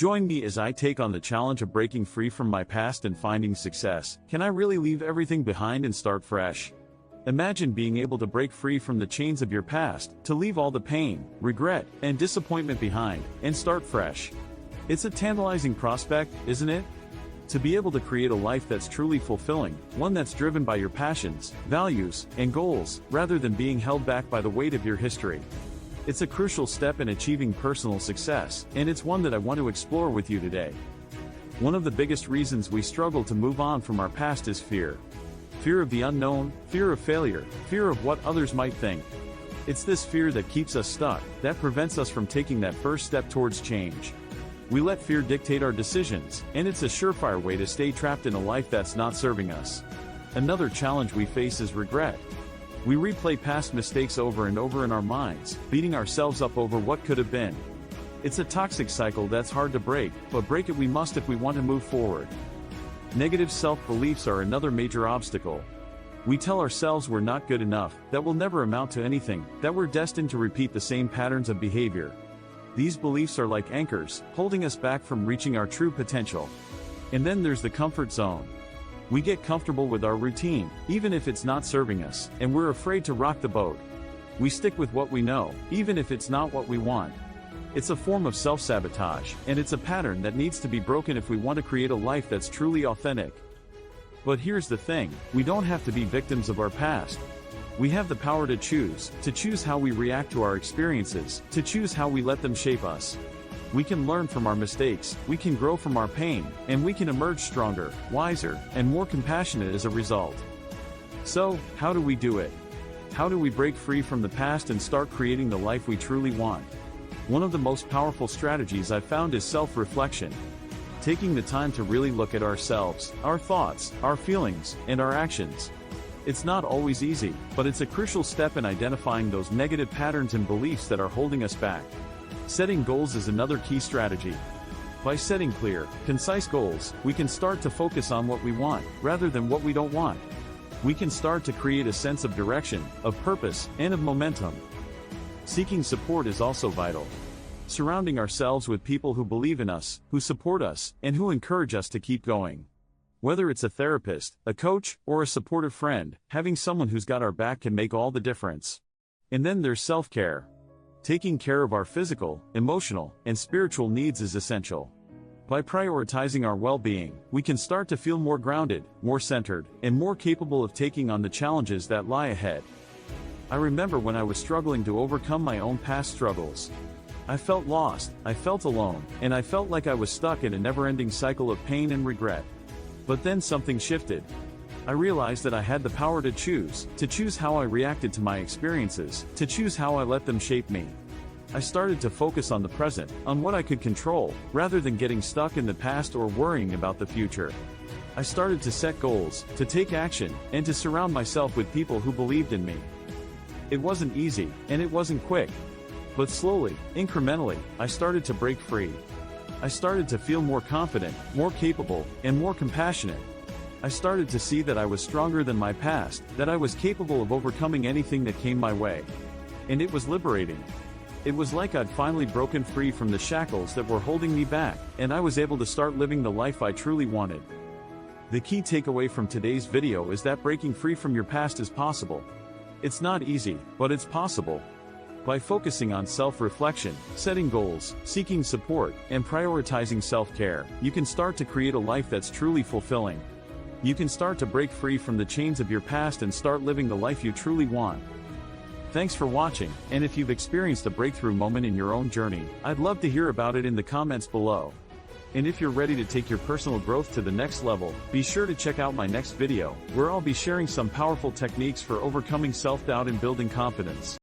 Join me as I take on the challenge of breaking free from my past and finding success. Can I really leave everything behind and start fresh? Imagine being able to break free from the chains of your past, to leave all the pain, regret, and disappointment behind, and start fresh. It's a tantalizing prospect, isn't it? To be able to create a life that's truly fulfilling, one that's driven by your passions, values, and goals, rather than being held back by the weight of your history. It's a crucial step in achieving personal success, and it's one that I want to explore with you today. One of the biggest reasons we struggle to move on from our past is fear. Fear of the unknown, fear of failure, fear of what others might think. It's this fear that keeps us stuck, that prevents us from taking that first step towards change. We let fear dictate our decisions, and it's a surefire way to stay trapped in a life that's not serving us. Another challenge we face is regret. We replay past mistakes over and over in our minds, beating ourselves up over what could have been. It's a toxic cycle that's hard to break, but break it we must if we want to move forward. Negative self-beliefs are another major obstacle. We tell ourselves we're not good enough, that we'll never amount to anything, that we're destined to repeat the same patterns of behavior. These beliefs are like anchors, holding us back from reaching our true potential. And then there's the comfort zone. We get comfortable with our routine, even if it's not serving us, and we're afraid to rock the boat. We stick with what we know, even if it's not what we want. It's a form of self-sabotage, and it's a pattern that needs to be broken if we want to create a life that's truly authentic. But here's the thing, we don't have to be victims of our past. We have the power to choose how we react to our experiences, to choose how we let them shape us. We can learn from our mistakes, we can grow from our pain, and we can emerge stronger, wiser, and more compassionate as a result. So, how do we do it? How do we break free from the past and start creating the life we truly want? One of the most powerful strategies I've found is self-reflection. Taking the time to really look at ourselves, our thoughts, our feelings, and our actions. It's not always easy, but it's a crucial step in identifying those negative patterns and beliefs that are holding us back. Setting goals is another key strategy. By setting clear, concise goals, we can start to focus on what we want, rather than what we don't want. We can start to create a sense of direction, of purpose, and of momentum. Seeking support is also vital. Surrounding ourselves with people who believe in us, who support us, and who encourage us to keep going. Whether it's a therapist, a coach, or a supportive friend, having someone who's got our back can make all the difference. And then there's self-care. Taking care of our physical, emotional, and spiritual needs is essential. By prioritizing our well-being, we can start to feel more grounded, more centered, and more capable of taking on the challenges that lie ahead. I remember when I was struggling to overcome my own past struggles. I felt lost, I felt alone, and I felt like I was stuck in a never-ending cycle of pain and regret. But then something shifted. I realized that I had the power to choose how I reacted to my experiences, to choose how I let them shape me. I started to focus on the present, on what I could control, rather than getting stuck in the past or worrying about the future. I started to set goals, to take action, and to surround myself with people who believed in me. It wasn't easy, and it wasn't quick. But slowly, incrementally, I started to break free. I started to feel more confident, more capable, and more compassionate. I started to see that I was stronger than my past, that I was capable of overcoming anything that came my way. And it was liberating. It was like I'd finally broken free from the shackles that were holding me back, and I was able to start living the life I truly wanted. The key takeaway from today's video is that breaking free from your past is possible. It's not easy, but it's possible. By focusing on self-reflection, setting goals, seeking support, and prioritizing self-care, you can start to create a life that's truly fulfilling. You can start to break free from the chains of your past and start living the life you truly want. Thanks for watching, and if you've experienced a breakthrough moment in your own journey, I'd love to hear about it in the comments below. And if you're ready to take your personal growth to the next level, be sure to check out my next video, where I'll be sharing some powerful techniques for overcoming self-doubt and building confidence.